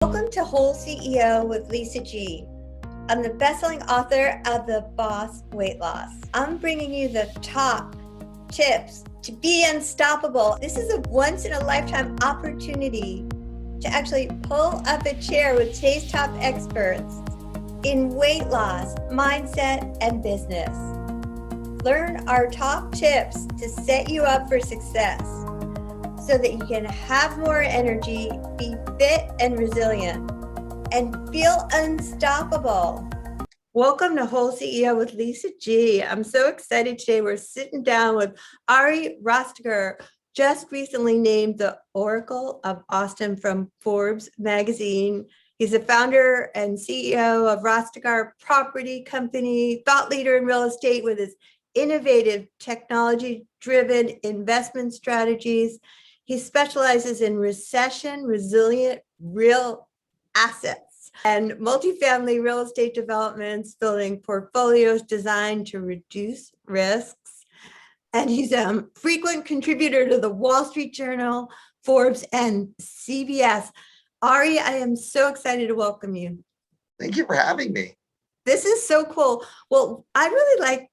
Welcome to Whole CEO with Lisa G. I'm the best-selling author of The Boss Weight Loss. I'm bringing you the top tips to be unstoppable. This is a once-in-a-lifetime opportunity to actually pull up a chair with today's top experts in weight loss, mindset, and business. Learn our top tips to set you up for success, so that you can have more energy, be fit and resilient, and feel unstoppable. Welcome to Whole CEO with Lisa G. I'm so excited today. We're sitting down with Ari Rastegar, just recently named the Oracle of Austin from Forbes magazine. He's the founder and CEO of Rastegar Property Company, thought leader in real estate with his innovative technology-driven investment strategies. He specializes in recession-resilient real assets and multifamily real estate developments, building portfolios designed to reduce risks. And he's a frequent contributor to the Wall Street Journal, Forbes, and CBS. Ari, I am so excited to welcome you. Thank you for having me. This is so cool. Well, I really like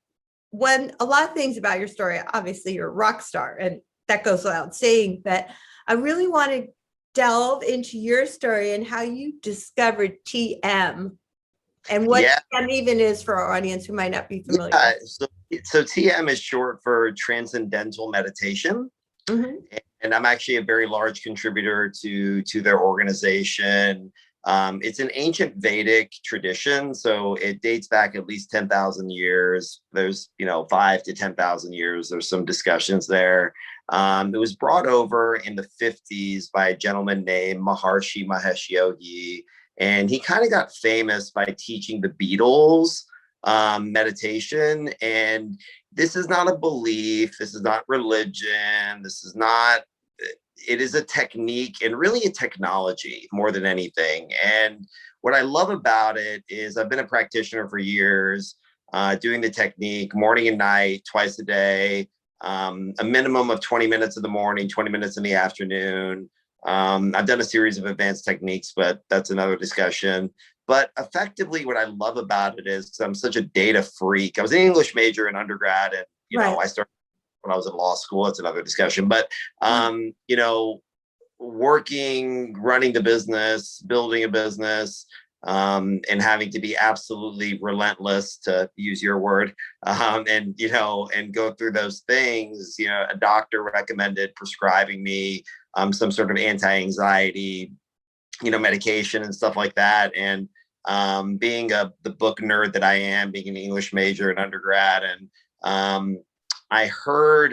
a lot of things about your story. Obviously, you're a rock star, and that goes without saying, but I really want to delve into your story and how you discovered TM and what TM even is for our audience who might not be familiar. So TM is short for Transcendental Meditation. Mm-hmm. And I'm actually a very large contributor to their organization. It's an ancient Vedic tradition, so it dates back at least 10,000 years. There's 5 to 10,000 years. There's some discussions there. It was brought over in the 50s by a gentleman named Maharishi Mahesh Yogi, and he kind of got famous by teaching the Beatles meditation. And this is not a belief. This is not religion. It is a technique and really a technology more than anything. And what I love about it is I've been a practitioner for years, doing the technique morning and night, twice a day, a minimum of 20 minutes in the morning, 20 minutes in the afternoon. I've done a series of advanced techniques, but that's another discussion. But effectively, what I love about it is I'm such a data freak. I was an English major in undergrad, and I started when I was in law school. It's another discussion. But working, running the business, building a business, and having to be absolutely relentless, to use your word, and go through those things. A doctor recommended prescribing me some sort of anti-anxiety, medication and stuff like that. And being the book nerd that I am, being an English major in undergrad, and I heard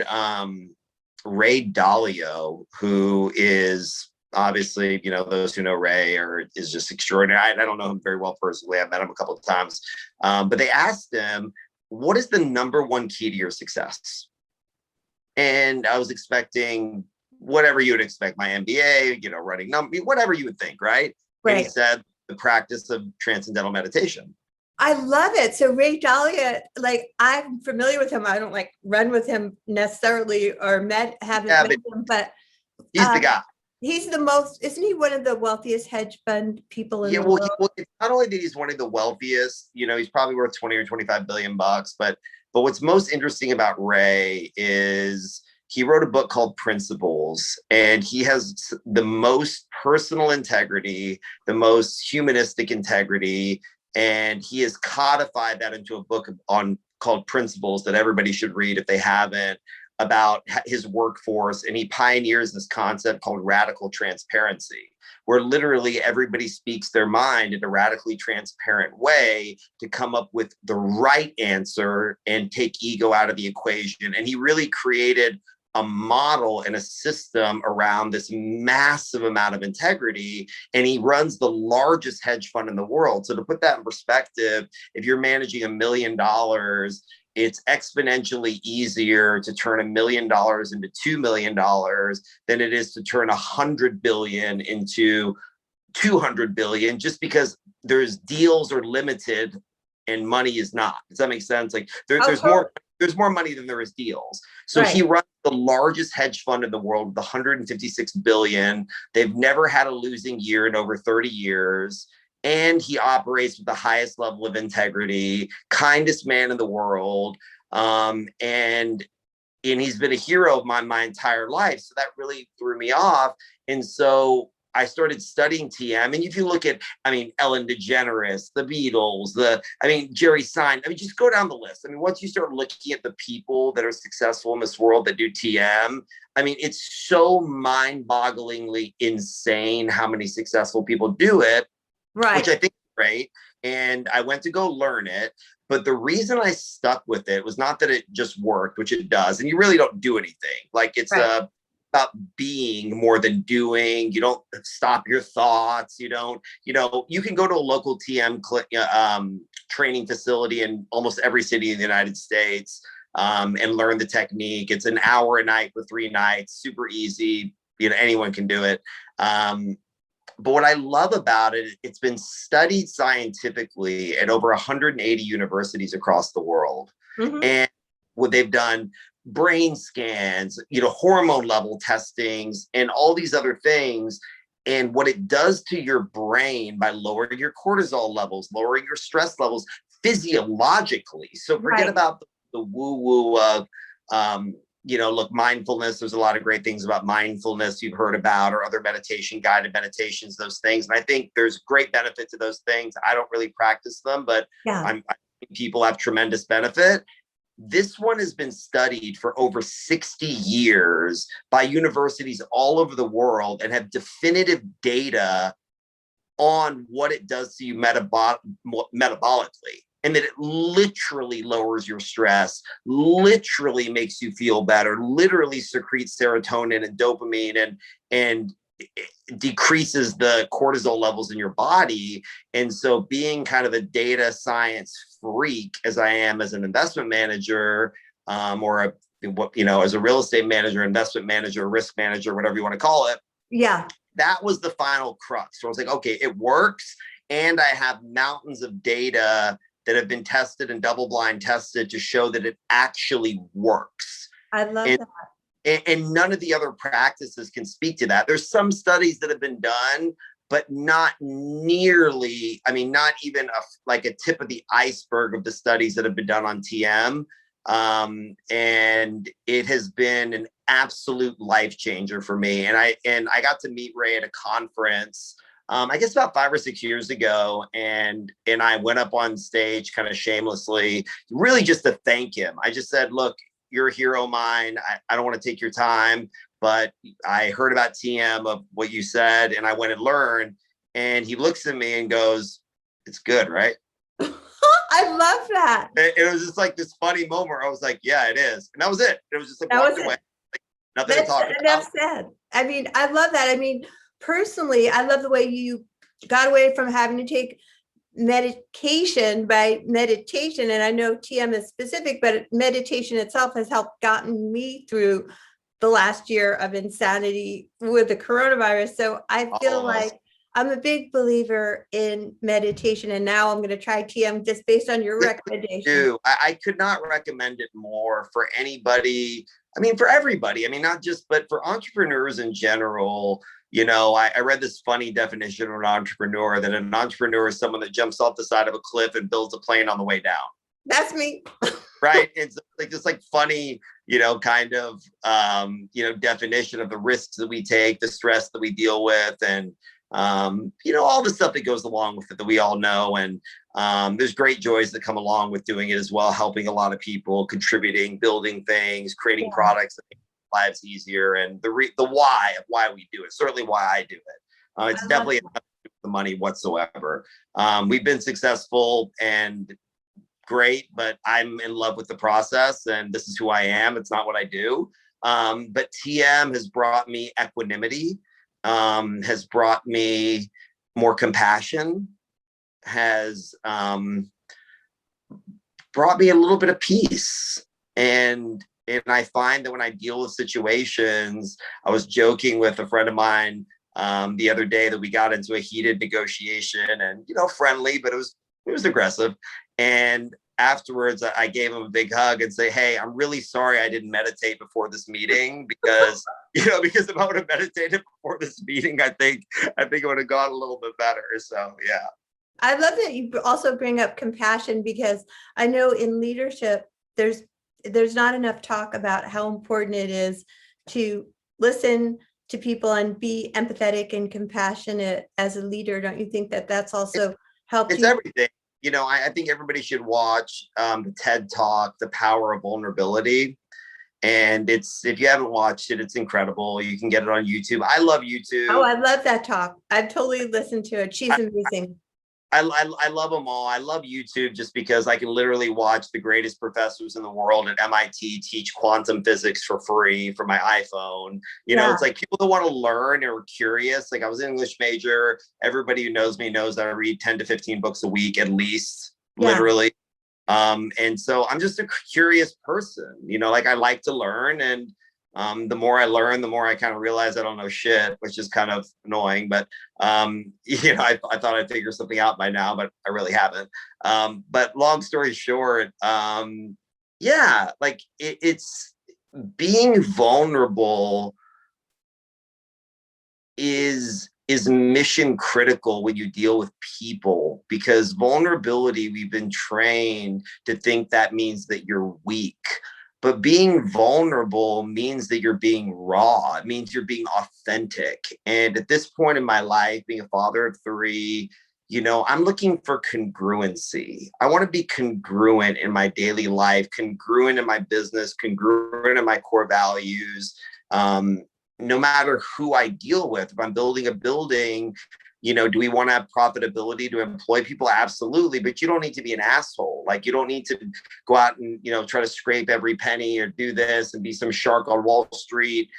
Ray Dalio, who is obviously, those who know Ray is just extraordinary. I don't know him very well personally. I've met him a couple of times. But they asked him, what is the number one key to your success? And I was expecting whatever you would expect, my MBA, running numbers, whatever you would think, right? And he said, the practice of transcendental meditation. I love it. So Ray Dalio, I'm familiar with him. I don't run with him necessarily or haven't met him, but he's the guy. He's the most, isn't he one of the wealthiest hedge fund people in the world? It's not only that he's one of the wealthiest, he's probably worth 20 or 25 billion bucks, but what's most interesting about Ray is he wrote a book called Principles, and he has the most personal integrity, the most humanistic integrity, and he has codified that into a book called Principles that everybody should read if they haven't, about his workforce. And he pioneers this concept called radical transparency, where literally everybody speaks their mind in a radically transparent way to come up with the right answer and take ego out of the equation. And he really created a model and a system around this massive amount of integrity. And he runs the largest hedge fund in the world. So to put that in perspective, if you're managing $1 million, it's exponentially easier to turn $1 million into $2 million than it is to turn 100 billion into 200 billion, just because deals are limited and money is not. Does that make sense? There's there's more money than there is deals. So he runs the largest hedge fund in the world with 156 billion. They've never had a losing year in over 30 years. And he operates with the highest level of integrity, kindest man in the world. And he's been a hero of mine my entire life. So that really threw me off. And so I started studying TM. And if you look at, Ellen DeGeneres, the Beatles, Jerry Sein, just go down the list. Once you start looking at the people that are successful in this world that do TM, it's so mind-bogglingly insane how many successful people do it, which I think is great. And I went to go learn it. But the reason I stuck with it was not that it just worked, which it does. And you really don't do anything. It's about being more than doing. You don't stop your thoughts. You don't, you can go to a local TM training facility in almost every city in the United States and learn the technique. It's an hour a night for 3 nights, super easy. Anyone can do it. But what I love about it, it's been studied scientifically at over 180 universities across the world. And what they've done, brain scans, hormone level testings, and all these other things. And what it does to your brain by lowering your cortisol levels, lowering your stress levels physiologically. So forget about the woo-woo of, look, mindfulness. There's a lot of great things about mindfulness you've heard about, or other meditation, guided meditations, those things. And I think there's great benefit to those things. I don't really practice them, but I think people have tremendous benefit. This one has been studied for over 60 years by universities all over the world and have definitive data on what it does to you metabolically. And that it literally lowers your stress, literally makes you feel better, literally secretes serotonin and dopamine, and decreases the cortisol levels in your body. And so being kind of a data science freak, as I am as an investment manager, or as a real estate manager, investment manager, risk manager, whatever you want to call it. That was the final crux. So I was like, okay, it works. And I have mountains of data that have been tested and double-blind tested to show that it actually works. I love that. And none of the other practices can speak to that. There's some studies that have been done, but not nearly, not even a tip of the iceberg of the studies that have been done on TM. And it has been an absolute life changer for me. And I got to meet Ray at a conference, I guess about 5 or 6 years ago. And I went up on stage kind of shamelessly, really just to thank him. I just said, look, you're a hero of mine. I don't want to take your time, but I heard about TM, of what you said, and I went and learned. And he looks at me and goes, "It's good, right?" I love that. It was just like this funny moment where I was like, "Yeah, it is." And that was it. It was just like walked away. Like, nothing to talk about. Enough said. I love that. Personally, I love the way you got away from having to take medication by meditation. And I know TM is specific, but meditation itself has helped gotten me through the last year of insanity with the coronavirus. So I feel like I'm a big believer in meditation, and now I'm going to try TM just based on your recommendation. I could not recommend it more for anybody. For everybody. Not just, but for entrepreneurs in general. I read this funny definition of an entrepreneur, that an entrepreneur is someone that jumps off the side of a cliff and builds a plane on the way down. That's me. Right. It's like this funny, kind of, definition of the risks that we take, the stress that we deal with, and, all the stuff that goes along with it that we all know. And there's great joys that come along with doing it as well, helping a lot of people, contributing, building things, creating products that make lives easier, and the why of why we do it, certainly why I do it. It's definitely not the money whatsoever. We've been successful and great, but I'm in love with the process, and this is who I am. It's not what I do. But TM has brought me equanimity, has brought me more compassion, has brought me a little bit of peace. And I find that when I deal with situations, I was joking with a friend of mine the other day that we got into a heated negotiation, and friendly, but it was aggressive. And afterwards, I gave him a big hug and say, hey, I'm really sorry I didn't meditate before this meeting because, because if I would have meditated before this meeting, I think it would have gone a little bit better. So, yeah. I love that you also bring up compassion, because I know in leadership, there's not enough talk about how important it is to listen to people and be empathetic and compassionate as a leader. Don't you think that that's also helped It's you? everything. I think everybody should watch the TED Talk, The Power of Vulnerability. And if you haven't watched it, it's incredible. You can get it on YouTube. I love YouTube. Oh, I love that talk. I've totally listened to it. She's amazing. I love them all. I love YouTube just because I can literally watch the greatest professors in the world at MIT teach quantum physics for free from my iPhone. It's like people that want to learn or are curious. Like I was an English major. Everybody who knows me knows that I read 10 to 15 books a week at least, literally. And so I'm just a curious person, like I like to learn. And the more I learn, the more I kind of realize I don't know shit, which is kind of annoying. But, I thought I'd figure something out by now, but I really haven't. But long story short, like it's being vulnerable is mission critical when you deal with people, because vulnerability, we've been trained to think that means that you're weak. But being vulnerable means that you're being raw. It means you're being authentic. And at this point in my life, being a father of 3, I'm looking for congruency. I want to be congruent in my daily life, congruent in my business, congruent in my core values. No matter who I deal with, if I'm building a building, do we want to have profitability to employ people? Absolutely. But you don't need to be an asshole. Like you don't need to go out and, try to scrape every penny or do this and be some shark on Wall Street.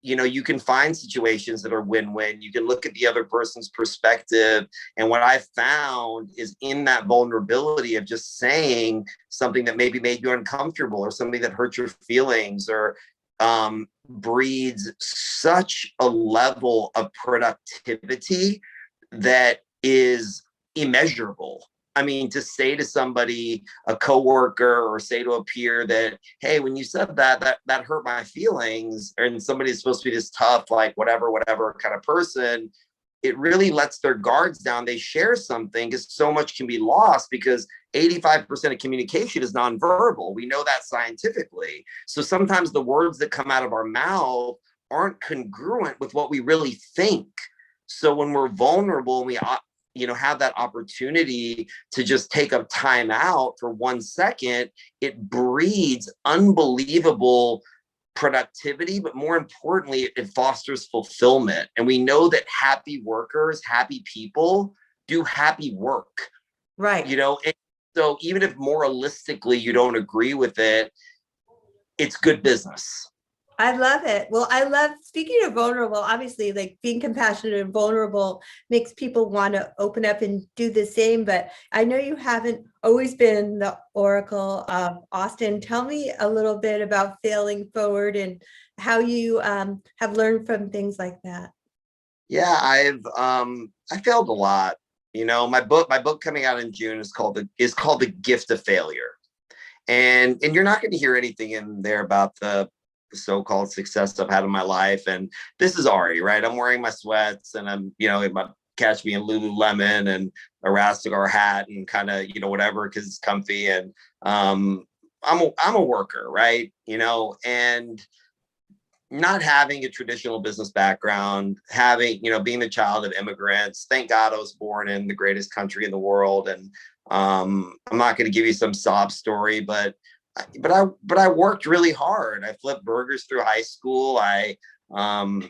You can find situations that are win-win. You can look at the other person's perspective. And what I've found is in that vulnerability of just saying something that maybe made you uncomfortable or something that hurt your feelings or breeds such a level of productivity that is immeasurable. I mean, to say to somebody, a coworker, or say to a peer that, hey, when you said that hurt my feelings, and somebody's supposed to be this tough, like whatever kind of person, it really lets their guards down. They share something because so much can be lost, because 85% of communication is nonverbal. We know that scientifically. So sometimes the words that come out of our mouth aren't congruent with what we really think. So when we're vulnerable and we have that opportunity to just take a time out for 1 second, it breeds unbelievable productivity, but more importantly, it fosters fulfillment. And we know that happy workers, happy people do happy work. Right. And so even if moralistically you don't agree with it, it's good business. I love it. Well, I love, speaking of vulnerable, obviously, like being compassionate and vulnerable makes people want to open up and do the same. But I know you haven't always been the Oracle of Austin. Tell me a little bit about failing forward and how you have learned from things like that. Yeah, I failed a lot. My book coming out in June is called The Gift of Failure. And you're not going to hear anything in there about the so-called success I've had in my life. And this is Ari, right? I'm wearing my sweats and I'm, catch me in Lululemon and a Rastegar hat and kind of, whatever, because it's comfy. And I'm a worker, right? And not having a traditional business background, having, being the child of immigrants. Thank God I was born in the greatest country in the world. And I'm not going to give you some sob story, but I worked really hard. I flipped burgers through high school. I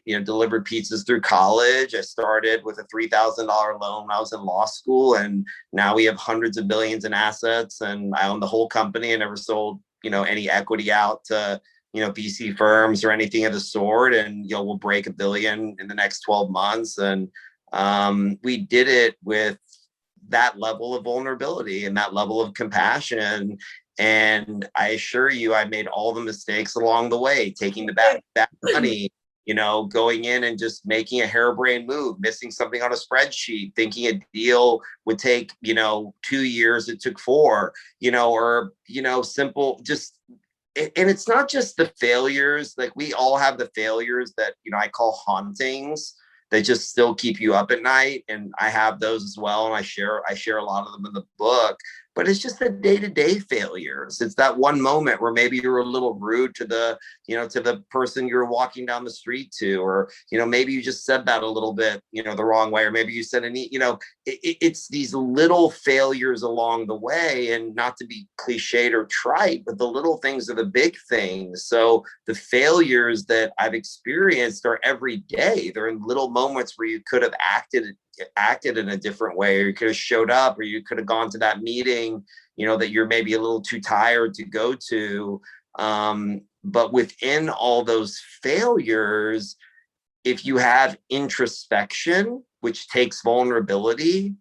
delivered pizzas through college. I started with a $3,000 loan when I was in law school, and now we have hundreds of billions in assets. And I own the whole company. I never sold any equity out to VC firms or anything of the sort. And we'll break $1 billion in the next 12 months. And we did it with that level of vulnerability and that level of compassion. And I assure you, I made all the mistakes along the way, taking the back money, going in and just making a harebrained move, missing something on a spreadsheet, thinking a deal would take, 2 years, it took 4, or, simple, just, and it's not just the failures. Like, we all have the failures that, I call hauntings, that just still keep you up at night. And I have those as well. And I share a lot of them in the book, but it's just the day-to-day failures. It's that one moment where maybe you're a little rude to the person you're walking down the street to, or, maybe you just said that a little bit, the wrong way, or maybe you said it's these little failures along the way. And not to be cliched or trite, but the little things are the big things. So the failures that I've experienced are every day. They're in little moments where you could have acted in a different way, or you could have showed up, or you could have gone to that meeting, that you're maybe a little too tired to go to. But within all those failures, if you have introspection, which takes vulnerability,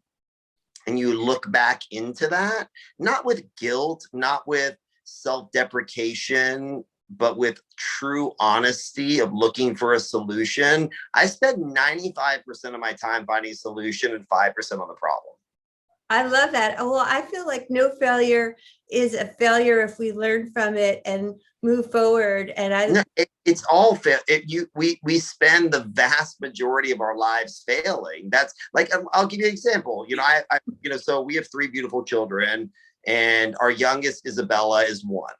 and you look back into that, not with guilt, not with self-deprecation, but with true honesty of looking for a solution. I spend 95% of my time finding a solution and 5% on the problem. I love that. Well, I feel like no failure is a failure if we learn from it and move forward. And it's all fail. We spend the vast majority of our lives failing. That's like, I'll give you an example. So we have 3 beautiful children, and our youngest, Isabella, is 1.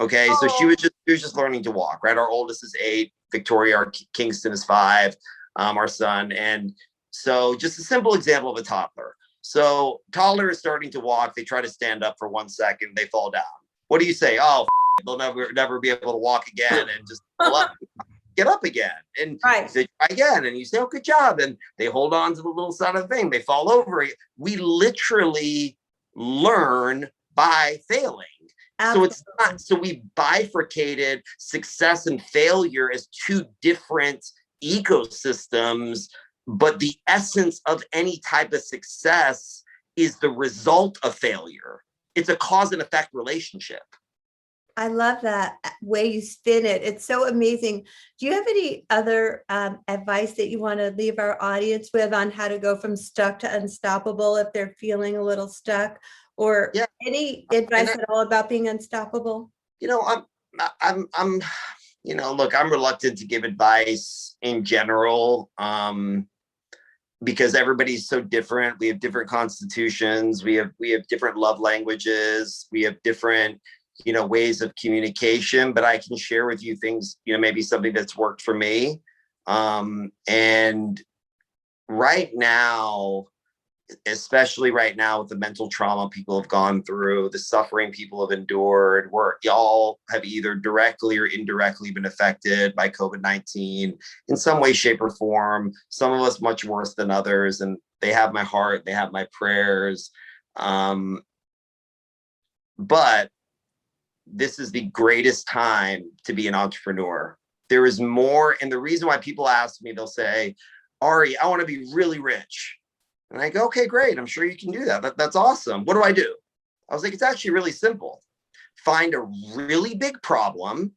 Okay, so she was just learning to walk, right? Our oldest is 8, Victoria, our Kingston, is 5, our son. And so just a simple example of a toddler. So toddler is starting to walk. They try to stand up for 1 second. They fall down. What do you say? Oh, they'll never be able to walk again, and just get up again. And they try again, and you say, oh, good job. And they hold on to the little side of the thing. They fall over. We literally learn by failing. Absolutely. So it's not, so we bifurcated success and failure as 2 different ecosystems, but the essence of any type of success is the result of failure. It's a cause and effect relationship. I love that way you spin it. It's so amazing. Do you have any other advice that you want to leave our audience with on how to go from stuck to unstoppable if they're feeling a little stuck, or any advice at all about being unstoppable? I'm look, I'm reluctant to give advice in general, because everybody's so different. We have different constitutions. We have different love languages. We have different, ways of communication, but I can share with you things, maybe something that's worked for me. And right now, especially right now with the mental trauma people have gone through, the suffering people have endured, y'all have either directly or indirectly been affected by COVID-19 in some way, shape, or form. Some of us much worse than others, and they have my heart, they have my prayers. But this is the greatest time to be an entrepreneur. There is more, and the reason why people ask me, they'll say, Ari, I want to be really rich. And I go, okay, great. I'm sure you can do that. That's awesome. What do I do? I was like, it's actually really simple. Find a really big problem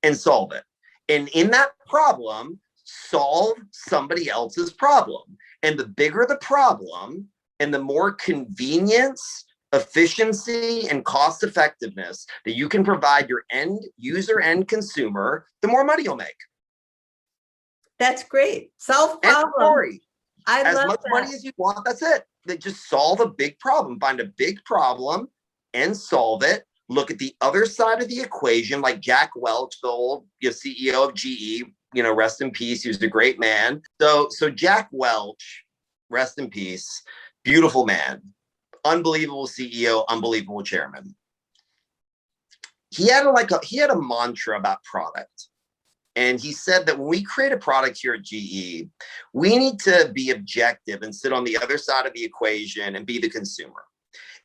and solve it. And in that problem, solve somebody else's problem. And the bigger the problem and the more convenience, efficiency, and cost effectiveness that you can provide your end user, end consumer, the more money you'll make. That's great. Solve problem. As much money as you want, that's it. They just solve a big problem. Find a big problem and solve it. Look at the other side of the equation, like Jack Welch, the old CEO of GE, rest in peace. He was a great man. So Jack Welch, rest in peace, beautiful man, unbelievable CEO, unbelievable chairman. He had a mantra about product. And he said that when we create a product here at GE, we need to be objective and sit on the other side of the equation and be the consumer.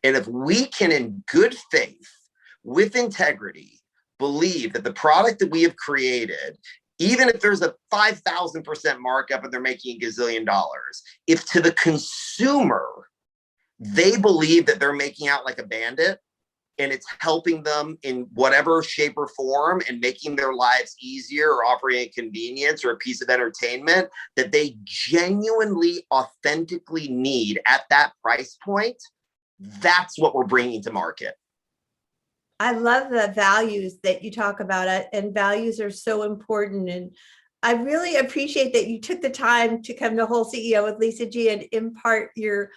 And if we can, in good faith, with integrity, believe that the product that we have created, even if there's a 5,000% markup and they're making $1 gazillion, if to the consumer, they believe that they're making out like a bandit, and it's helping them in whatever shape or form and making their lives easier or offering a convenience or a piece of entertainment that they genuinely, authentically need at that price point, that's what we're bringing to market. I love the values that you talk about, and values are so important. And I really appreciate that you took the time to come to Whole CEO with Lisa G and impart your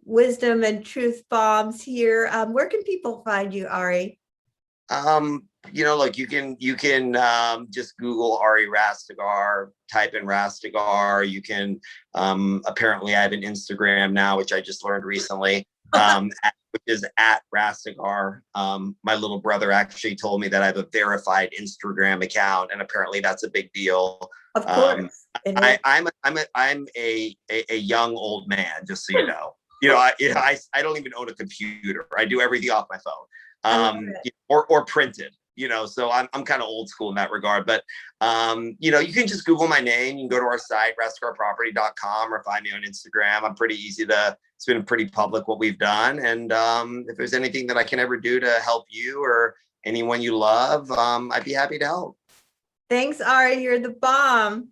wisdom and truth bombs here. Where can people find you, Ari? Look, you can just Google Ari Rastegar, type in Rastegar. You can apparently I have an Instagram now, which I just learned recently, which is at Rastegar. My little brother actually told me that I have a verified Instagram account, and apparently that's a big deal. Of course. I'm a young old man, just so you know. I don't even own a computer. I do everything off my phone, or printed. So I'm kind of old school in that regard. But you can just Google my name. You can go to our site, rastegarproperty.com, or find me on Instagram. I'm pretty easy to. It's been pretty public what we've done. And if there's anything that I can ever do to help you or anyone you love, I'd be happy to help. Thanks, Ari. You're the bomb.com.